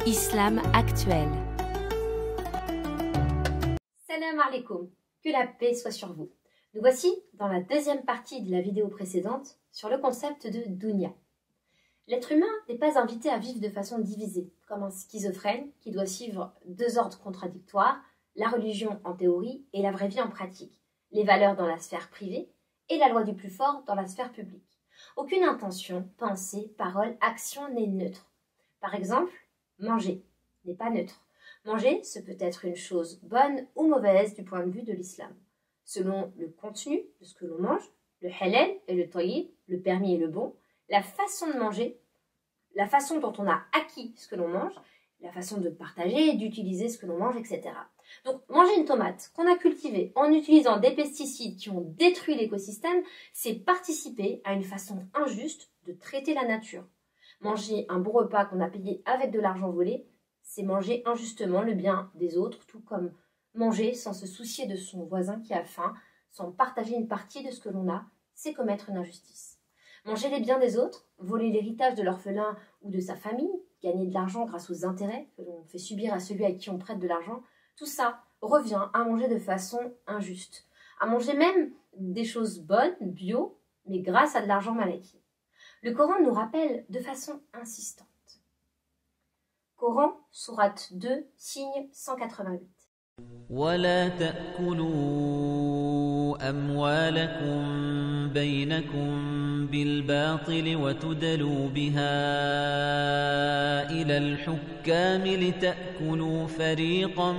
Islam actuel. Salam alaikum, que la paix soit sur vous. Nous voici dans la deuxième partie de la vidéo précédente sur le concept de dunya. L'être humain n'est pas invité à vivre de façon divisée, comme un schizophrène qui doit suivre deux ordres contradictoires, la religion en théorie et la vraie vie en pratique, les valeurs dans la sphère privée et la loi du plus fort dans la sphère publique. Aucune intention, pensée, parole, action n'est neutre. Par exemple, manger n'est pas neutre. Manger, ce peut être une chose bonne ou mauvaise du point de vue de l'islam. Selon le contenu de ce que l'on mange, le halal et le tayyib, le permis et le bon, la façon de manger, la façon dont on a acquis ce que l'on mange, la façon de partager et d'utiliser ce que l'on mange, etc. Donc, manger une tomate qu'on a cultivée en utilisant des pesticides qui ont détruit l'écosystème, c'est participer à une façon injuste de traiter la nature. Manger un bon repas qu'on a payé avec de l'argent volé, c'est manger injustement le bien des autres, tout comme manger sans se soucier de son voisin qui a faim, sans partager une partie de ce que l'on a, c'est commettre une injustice. Manger les biens des autres, voler l'héritage de l'orphelin ou de sa famille, gagner de l'argent grâce aux intérêts que l'on fait subir à celui à qui on prête de l'argent, tout ça revient à manger de façon injuste. À manger même des choses bonnes, bio, mais grâce à de l'argent mal acquis. Le Coran nous rappelle de façon insistante. Coran, sourate 2, signe 188. ولا تأكلوا أموالكم بينكم بالباطل وتدلوا بها إلى الحكام لتأكلوا فريقا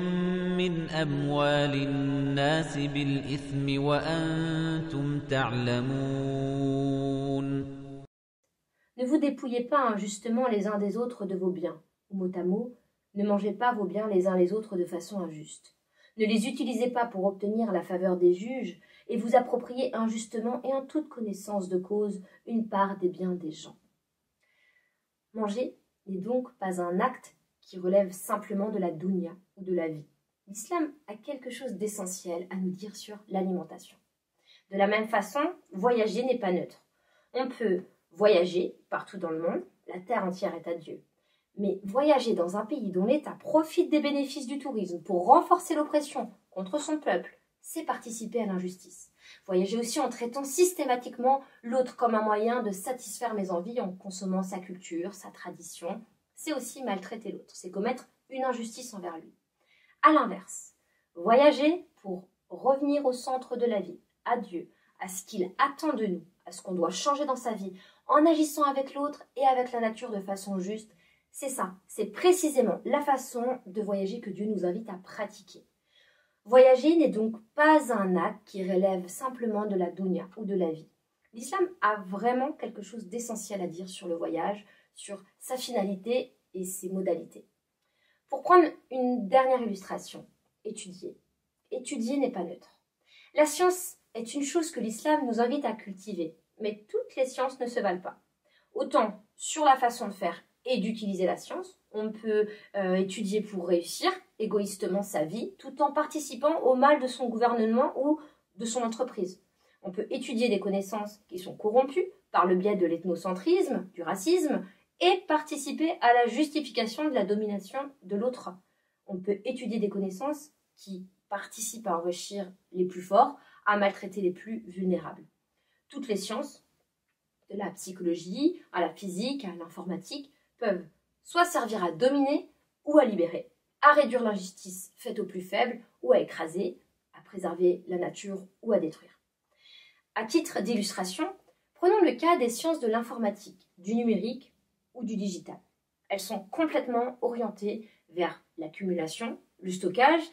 من أموال الناس بالإثم وأنتم تعلمون. Ne vous dépouillez pas injustement les uns des autres de vos biens. Mot à mot, ne mangez pas vos biens les uns les autres de façon injuste. Ne les utilisez pas pour obtenir la faveur des juges et vous approprier injustement et en toute connaissance de cause une part des biens des gens. Manger n'est donc pas un acte qui relève simplement de la dunya ou de la vie. L'islam a quelque chose d'essentiel à nous dire sur l'alimentation. De la même façon, voyager n'est pas neutre. On peut voyager partout dans le monde, la terre entière est à Dieu. Mais voyager dans un pays dont l'État profite des bénéfices du tourisme pour renforcer l'oppression contre son peuple, c'est participer à l'injustice. Voyager aussi en traitant systématiquement l'autre comme un moyen de satisfaire mes envies en consommant sa culture, sa tradition, c'est aussi maltraiter l'autre, c'est commettre une injustice envers lui. À l'inverse, voyager pour revenir au centre de la vie, à Dieu, à ce qu'il attend de nous, à ce qu'on doit changer dans sa vie, en agissant avec l'autre et avec la nature de façon juste, c'est ça, c'est précisément la façon de voyager que Dieu nous invite à pratiquer. Voyager n'est donc pas un acte qui relève simplement de la dunya ou de la vie. L'islam a vraiment quelque chose d'essentiel à dire sur le voyage, sur sa finalité et ses modalités. Pour prendre une dernière illustration, étudier. Étudier n'est pas neutre. La science est une chose que l'islam nous invite à cultiver, mais toutes les sciences ne se valent pas. Autant sur la façon de faire et d'utiliser la science, on peut étudier pour réussir égoïstement sa vie, tout en participant au mal de son gouvernement ou de son entreprise. On peut étudier des connaissances qui sont corrompues par le biais de l'ethnocentrisme, du racisme, et participer à la justification de la domination de l'autre. On peut étudier des connaissances qui participent à enrichir les plus forts, à maltraiter les plus vulnérables. Toutes les sciences, de la psychologie à la physique, à l'informatique, peuvent soit servir à dominer ou à libérer, à réduire l'injustice faite aux plus faibles ou à écraser, à préserver la nature ou à détruire. À titre d'illustration, prenons le cas des sciences de l'informatique, du numérique ou du digital. Elles sont complètement orientées vers l'accumulation, le stockage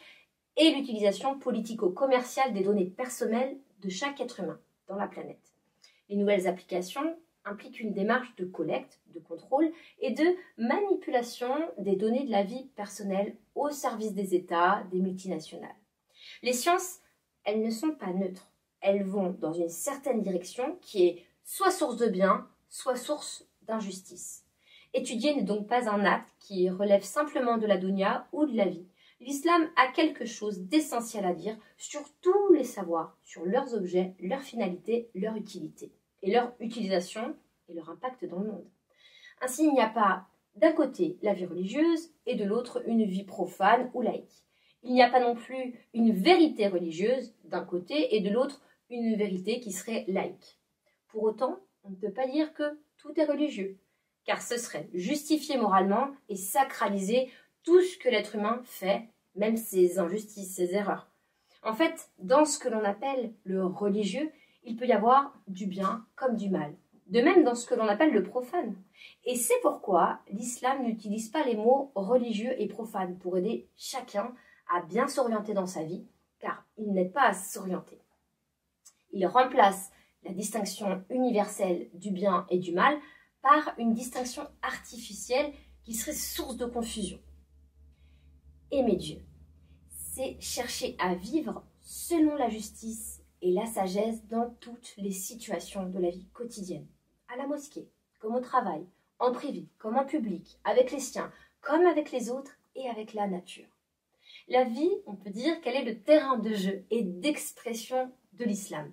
et l'utilisation politico-commerciale des données personnelles de chaque être humain dans la planète. Les nouvelles applications impliquent une démarche de collecte, de contrôle et de manipulation des données de la vie personnelle au service des États, des multinationales. Les sciences, elles ne sont pas neutres. Elles vont dans une certaine direction qui est soit source de bien, soit source d'injustice. Étudier n'est donc pas un acte qui relève simplement de la dunya ou de la vie. L'islam a quelque chose d'essentiel à dire sur tous les savoirs, sur leurs objets, leur finalité, leur utilité, et leur utilisation et leur impact dans le monde. Ainsi, il n'y a pas d'un côté la vie religieuse et de l'autre une vie profane ou laïque. Il n'y a pas non plus une vérité religieuse d'un côté et de l'autre une vérité qui serait laïque. Pour autant, on ne peut pas dire que tout est religieux, car ce serait justifier moralement et sacraliser tout ce que l'être humain fait, même ses injustices, ses erreurs. En fait, dans ce que l'on appelle le religieux, il peut y avoir du bien comme du mal. De même dans ce que l'on appelle le profane. Et c'est pourquoi l'islam n'utilise pas les mots religieux et profane pour aider chacun à bien s'orienter dans sa vie, car il n'aide pas à s'orienter. Il remplace la distinction universelle du bien et du mal par une distinction artificielle qui serait source de confusion. Aimer Dieu, c'est chercher à vivre selon la justice et la sagesse dans toutes les situations de la vie quotidienne. À la mosquée, comme au travail, en privé, comme en public, avec les siens, comme avec les autres et avec la nature. La vie, on peut dire qu'elle est le terrain de jeu et d'expression de l'islam.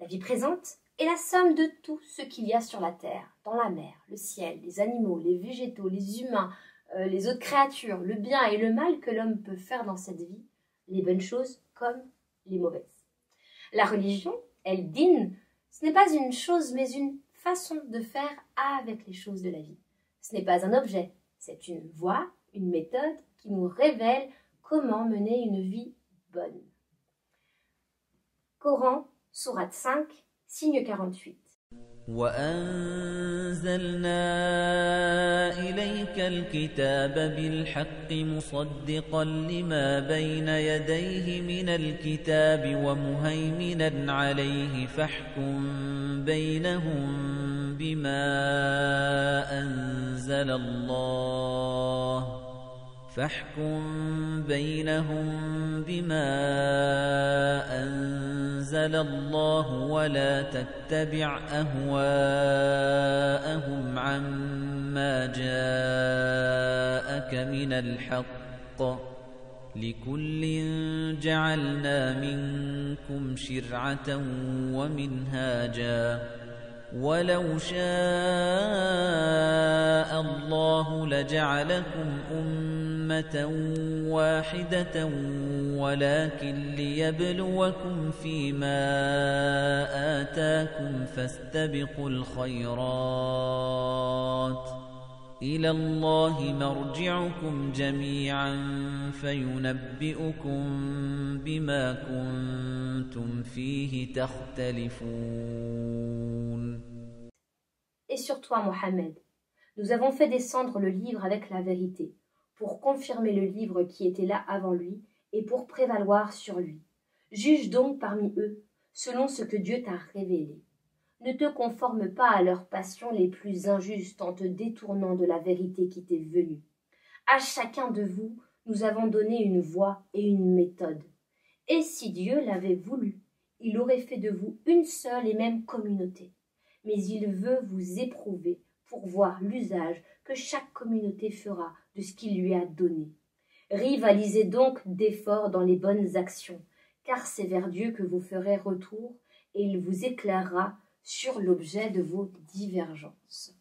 La vie présente est la somme de tout ce qu'il y a sur la terre, dans la mer, le ciel, les animaux, les végétaux, les humains, les autres créatures, le bien et le mal que l'homme peut faire dans cette vie, les bonnes choses comme les mauvaises. La religion, elle dîne, ce n'est pas une chose mais une façon de faire avec les choses de la vie. Ce n'est pas un objet, c'est une voie, une méthode qui nous révèle comment mener une vie bonne. Coran, sourate 5, signe 48. وَأَنزَلْنَا إِلَيْكَ الْكِتَابَ بِالْحَقِّ مُصَدِّقًا لِمَا بَيْنَ يَدَيْهِ مِنَ الْكِتَابِ وَمُهَيْمِنًا عَلَيْهِ فَاحْكُم بَيْنَهُم بِمَا أَنزَلَ اللَّهُ وَلَا تَتَّبِعْ أَهْوَاءَهُمْ عَمَّا جَاءَكَ مِنَ الْحَقِّ ۚ لِكُلٍّ جَعَلْنَا مِنكُمْ شِرْعَةً وَمِنْهَاجًا ۚ وَلَوْ شَاءَ اللَّهُ لَجَعَلَكُمْ أُمَّةً وَاحِدَةً وَلَكِن لِّيَبْلُوَكُمْ فِيمَا آتَاكُمْ فَاسْتَبِقُوا الْخَيْرَاتِ ۚ إِلَى اللَّهِ مَرْجِعُكُمْ جَمِيعًا فَيُنَبِّئُكُم بِمَا كُنتُمْ فِيهِ تَخْتَلِفُونَ. Et sur toi, Mohammed, nous avons fait descendre le livre avec la vérité, pour confirmer le livre qui était là avant lui et pour prévaloir sur lui. Juge donc parmi eux, selon ce que Dieu t'a révélé. Ne te conforme pas à leurs passions les plus injustes en te détournant de la vérité qui t'est venue. À chacun de vous, nous avons donné une voie et une méthode. Et si Dieu l'avait voulu, il aurait fait de vous une seule et même communauté. Mais il veut vous éprouver pour voir l'usage que chaque communauté fera de ce qu'il lui a donné. Rivalisez donc d'efforts dans les bonnes actions, car c'est vers Dieu que vous ferez retour et il vous éclairera sur l'objet de vos divergences.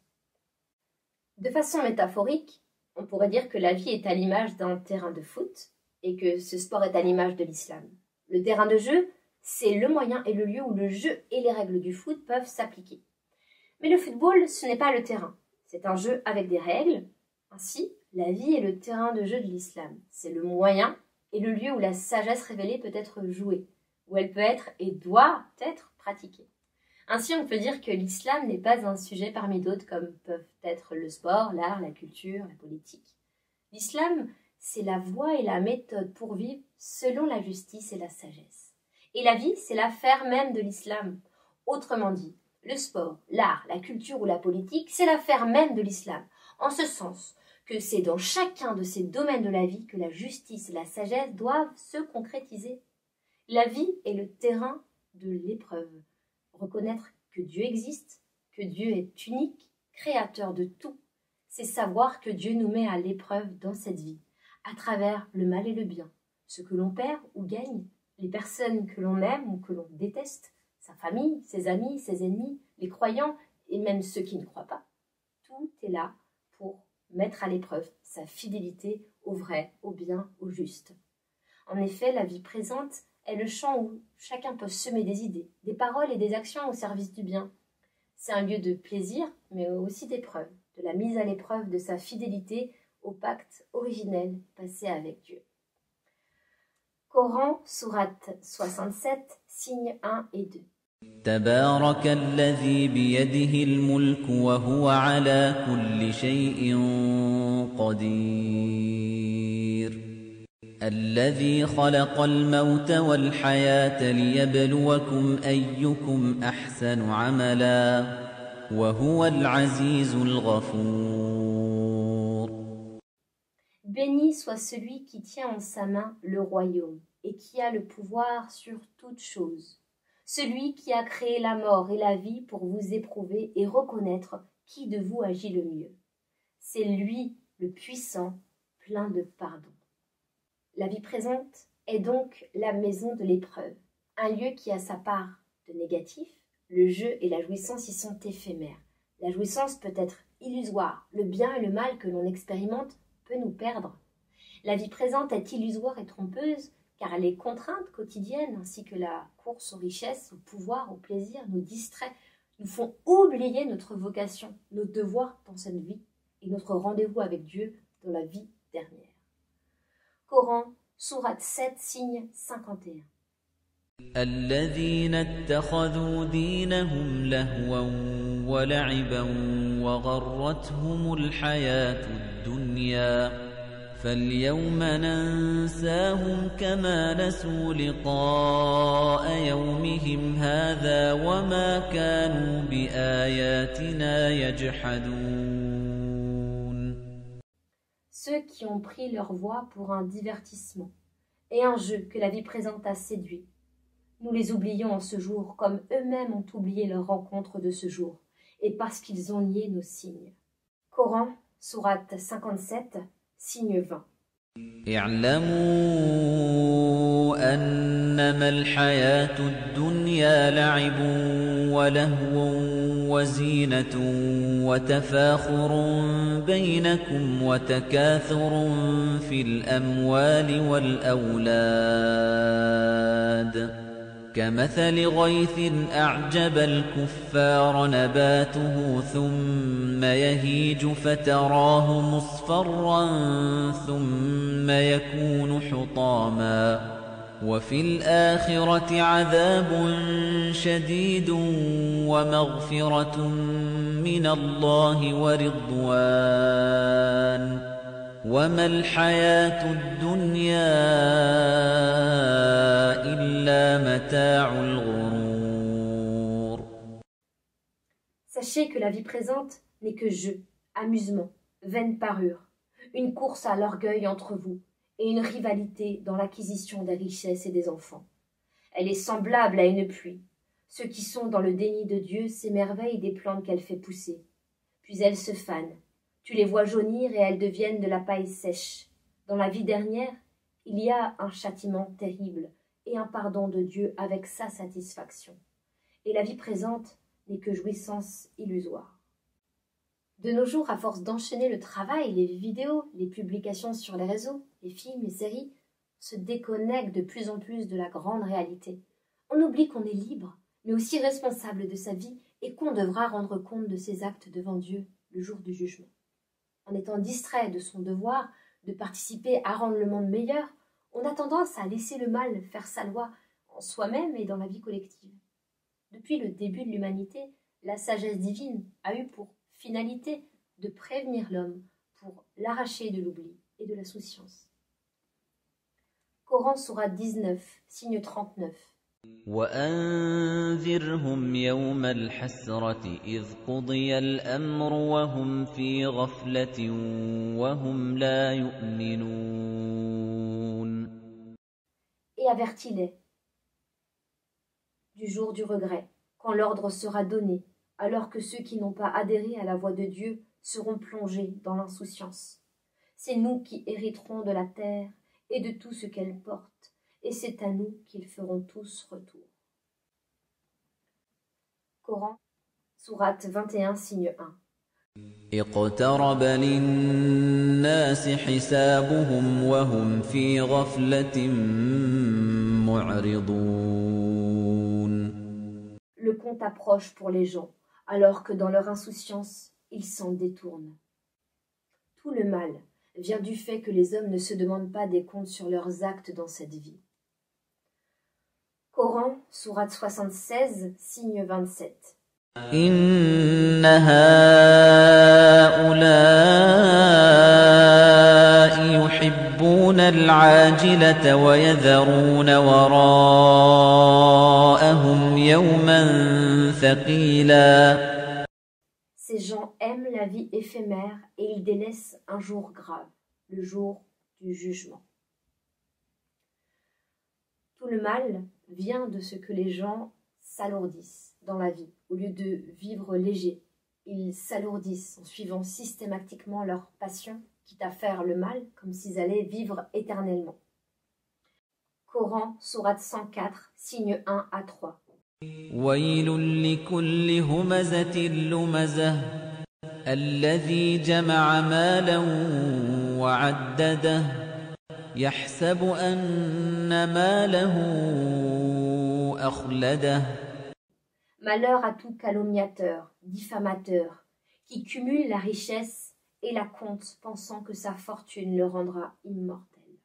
De façon métaphorique, on pourrait dire que la vie est à l'image d'un terrain de foot et que ce sport est à l'image de l'islam. Le terrain de jeu, c'est le moyen et le lieu où le jeu et les règles du foot peuvent s'appliquer. Mais le football, ce n'est pas le terrain. C'est un jeu avec des règles. Ainsi, la vie est le terrain de jeu de l'islam. C'est le moyen et le lieu où la sagesse révélée peut être jouée, où elle peut être et doit être pratiquée. Ainsi, on peut dire que l'islam n'est pas un sujet parmi d'autres comme peuvent être le sport, l'art, la culture, la politique. L'islam, c'est la voie et la méthode pour vivre selon la justice et la sagesse. Et la vie, c'est l'affaire même de l'islam. Autrement dit, le sport, l'art, la culture ou la politique, c'est l'affaire même de l'islam, en ce sens que c'est dans chacun de ces domaines de la vie que la justice et la sagesse doivent se concrétiser. La vie est le terrain de l'épreuve. Reconnaître que Dieu existe, que Dieu est unique, créateur de tout, c'est savoir que Dieu nous met à l'épreuve dans cette vie, à travers le mal et le bien, ce que l'on perd ou gagne, les personnes que l'on aime ou que l'on déteste, sa famille, ses amis, ses ennemis, les croyants et même ceux qui ne croient pas. Tout est là pour mettre à l'épreuve sa fidélité au vrai, au bien, au juste. En effet, la vie présente est le champ où chacun peut semer des idées, des paroles et des actions au service du bien. C'est un lieu de plaisir, mais aussi d'épreuve, de la mise à l'épreuve de sa fidélité au pacte originel passé avec Dieu. Coran, sourate 67, signes 1 et 2. تبارك الذي بيده الملك وهو على كل شيء قدير الذي خلق الموت والحياة ليبلوكم أيكم أحسن عملا وهو العزيز الغفور. Béni soit celui qui tient en sa main le royaume et qui a le pouvoir sur toute chose. Celui qui a créé la mort et la vie pour vous éprouver et reconnaître qui de vous agit le mieux. C'est lui, le puissant, plein de pardon. La vie présente est donc la maison de l'épreuve, un lieu qui a sa part de négatif. Le jeu et la jouissance y sont éphémères. La jouissance peut être illusoire, le bien et le mal que l'on expérimente peut nous perdre. La vie présente est illusoire et trompeuse, car les contraintes quotidiennes ainsi que la course aux richesses, au pouvoir, au plaisir nous distraient, nous font oublier notre vocation, nos devoirs dans cette vie et notre rendez-vous avec Dieu dans la vie dernière. Coran, sourate 7, signe 51. الذين اتخذوا دينهم لهوا ولعبا وغرتهم الحياة الدنيا فاليوم ننساهم كما نسوا لقاء يومهم هذا وما كانوا بآياتنا يجحدون. Ceux qui ont pris leur voie pour un divertissement et un jeu que la vie présente a séduit. Nous les oublions en ce jour comme eux-mêmes ont oublié leur rencontre de ce jour et parce qu'ils ont nié nos signes. Coran, sourate 57, signe 20. اعلموا أنما الحياة الدنيا لعب ولهو وزينة وتفاخر بينكم وتكاثر في الأموال والأولاد كمثل غيث أعجب الكفار نباته ثم يهيج فتراه مصفرا ثم يكون حطاما وفي الآخرة عذاب شديد ومغفرة من الله ورضوان وما الحياة الدنيا إلا متاع الغرور. Sachez que la vie présente n'est que jeu, amusement, vaine parure, une course à l'orgueil entre vous et une rivalité dans l'acquisition des richesses et des enfants. Elle est semblable à une pluie. Ceux qui sont dans le déni de Dieu s'émerveillent des plantes qu'elle fait pousser. Puis elles se fanent. Tu les vois jaunir et elles deviennent de la paille sèche. Dans la vie dernière, il y a un châtiment terrible et un pardon de Dieu avec sa satisfaction. Et la vie présente n'est que jouissance illusoire. De nos jours, à force d'enchaîner le travail, les vidéos, les publications sur les réseaux, les films, les séries, on se déconnecte de plus en plus de la grande réalité. On oublie qu'on est libre, mais aussi responsable de sa vie et qu'on devra rendre compte de ses actes devant Dieu le jour du jugement. En étant distrait de son devoir de participer à rendre le monde meilleur, on a tendance à laisser le mal faire sa loi en soi-même et dans la vie collective. Depuis le début de l'humanité, la sagesse divine a eu pour finalité de prévenir l'homme pour l'arracher de l'oubli et de la souciance. Coran sourate 19, signe 39. وأنذرهم يوم الحسرة إذ قضي الأمر وهم في غفلة وهم لا يؤمنون. Et avertis-les du jour du regret, quand l'ordre sera donné, alors que ceux qui n'ont pas adhéré à la voie de Dieu seront plongés dans l'insouciance. C'est nous qui hériterons de la terre et de tout ce qu'elle porte, et c'est à nous qu'ils feront tous retour. Coran, sourate 21, signe 1. اقترب للناس حسابهم وهم في غفلة معرضون. Le compte approche pour les gens, alors que dans leur insouciance, ils s'en détournent. Tout le mal vient du fait que les hommes ne se demandent pas des comptes sur leurs actes dans cette vie. Coran, sourate 76, signe 27. إن هؤلاء يحبون العاجلة ويذرون وراءهم يوما ثقيلا. Ces gens aiment la vie éphémère et ils délaissent un jour grave, le jour du jugement. Tout le mal vient de ce que les gens s'alourdissent dans la vie. Au lieu de vivre léger, ils s'alourdissent en suivant systématiquement leur passion, quitte à faire le mal, comme s'ils allaient vivre éternellement. Coran, sourate 104, signes 1 à 3. ويل لكل همزة لمزة الذي جمع مالا وعدده يحسب أن ماله أخلده. Malheur à tout calomniateur, diffamateur, qui cumule la richesse et la compte, pensant que sa fortune le rendra immortel.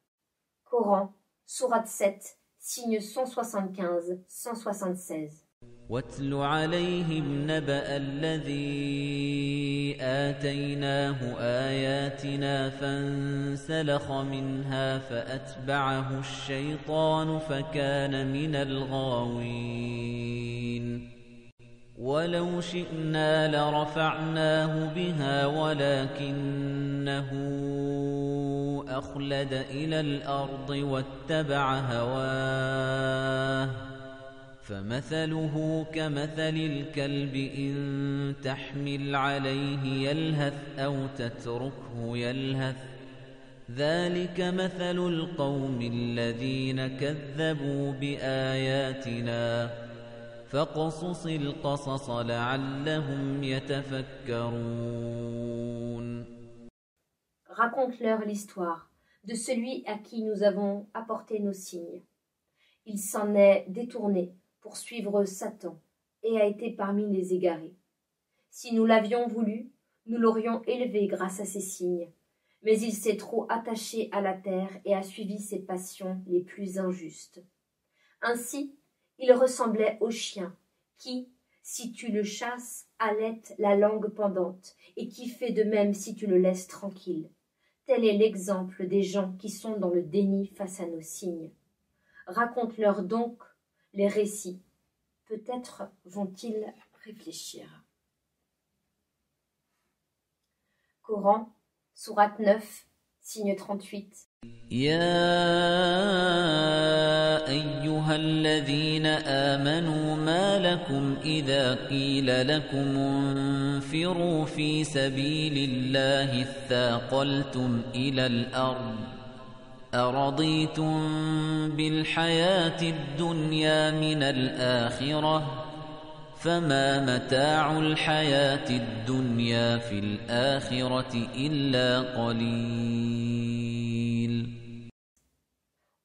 Coran, sourate 7, signes 175-176. واتل عليهم نبأ الذي آتيناه آياتنا فانسلخ منها فأتبعه الشيطان فكان من الغاوين. ولو شئنا لرفعناه بها ولكنه أخلد إلى الأرض واتبع هواه فمثله كمثل الكلب إن تحمل عليه يلهث أو تتركه يلهث ذلك مثل القوم الذين كذبوا بآياتنا فاقصص القصص لعلهم يتفكرون. Raconte-leur l'histoire de celui à qui nous avons apporté nos signes. Il s'en est détourné pour suivre Satan et a été parmi les égarés. Si nous l'avions voulu, nous l'aurions élevé grâce à ses signes, mais il s'est trop attaché à la terre et a suivi ses passions les plus injustes. Ainsi, il ressemblait au chien qui, si tu le chasses, allaite la langue pendante et qui fait de même si tu le laisses tranquille. Tel est l'exemple des gens qui sont dans le déni face à nos signes. Raconte-leur donc les récits. Peut-être vont-ils réfléchir. Coran, sourate 9, signe 38. يا أيها الذين آمنوا ما لكم إذا قيل لكم انفروا في سبيل الله اثاقلتم إلى الأرض أرضيتم بالحياة الدنيا من الآخرة فما متاع الحياة الدنيا في الآخرة إلا قليل.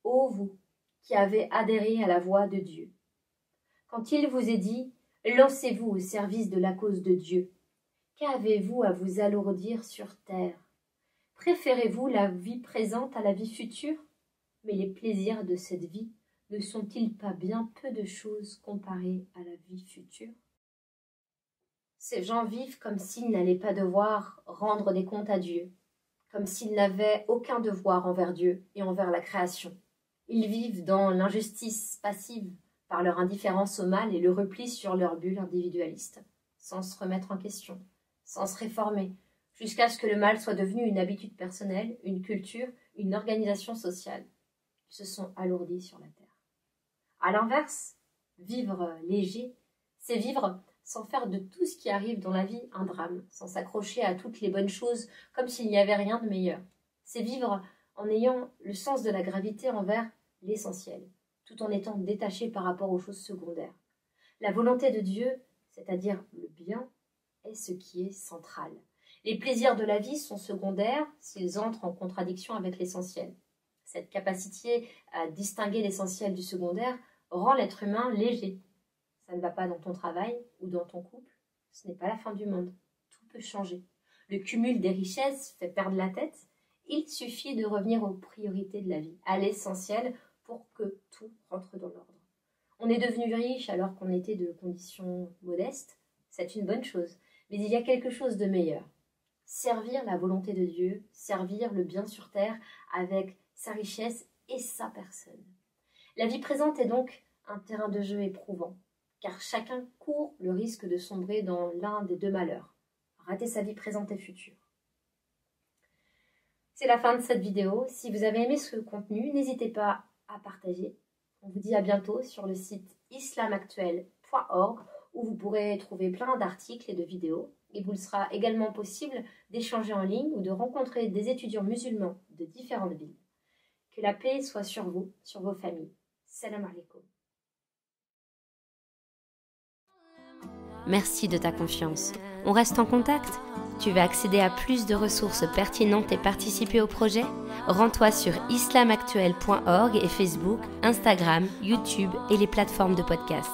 Ô vous qui avez adhéré à la voie de Dieu, quand il vous est dit « Lancez-vous au service de la cause de Dieu », qu'avez-vous à vous alourdir sur terre? Préférez-vous la vie présente à la vie future? Mais les plaisirs de cette vie ne sont-ils pas bien peu de choses comparés à la vie future? Ces gens vivent comme s'ils n'allaient pas devoir rendre des comptes à Dieu, comme s'ils n'avaient aucun devoir envers Dieu et envers la création. Ils vivent dans l'injustice passive par leur indifférence au mal et le repli sur leur bulle individualiste, sans se remettre en question, sans se réformer, jusqu'à ce que le mal soit devenu une habitude personnelle, une culture, une organisation sociale. Ils se sont alourdis sur la terre. À l'inverse, vivre léger, c'est vivre sans faire de tout ce qui arrive dans la vie un drame, sans s'accrocher à toutes les bonnes choses comme s'il n'y avait rien de meilleur. C'est vivre en ayant le sens de la gravité envers l'essentiel, tout en étant détaché par rapport aux choses secondaires. La volonté de Dieu, c'est-à-dire le bien, est ce qui est central. Les plaisirs de la vie sont secondaires s'ils entrent en contradiction avec l'essentiel. Cette capacité à distinguer l'essentiel du secondaire rend l'être humain léger. Ça ne va pas dans ton travail ou dans ton couple, ce n'est pas la fin du monde. Tout peut changer. Le cumul des richesses fait perdre la tête. Il suffit de revenir aux priorités de la vie, à l'essentiel, pour que tout rentre dans l'ordre. On est devenu riche alors qu'on était de conditions modestes. C'est une bonne chose, mais il y a quelque chose de meilleur. Servir la volonté de Dieu, servir le bien sur terre avec sa richesse et sa personne. La vie présente est donc un terrain de jeu éprouvant, car chacun court le risque de sombrer dans l'un des deux malheurs, rater sa vie présente et future. C'est la fin de cette vidéo. Si vous avez aimé ce contenu, n'hésitez pas à partager. On vous dit à bientôt sur le site islamactuel.org où vous pourrez trouver plein d'articles et de vidéos. Il vous sera également possible d'échanger en ligne ou de rencontrer des étudiants musulmans de différentes villes. Que la paix soit sur vous, sur vos familles. Salam alaikum. Merci de ta confiance. On reste en contact. Tu veux accéder à plus de ressources pertinentes et participer au projet? Rends-toi sur islamactuel.org et Facebook, Instagram, YouTube et les plateformes de podcast.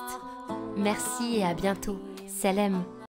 Merci et à bientôt. Salam.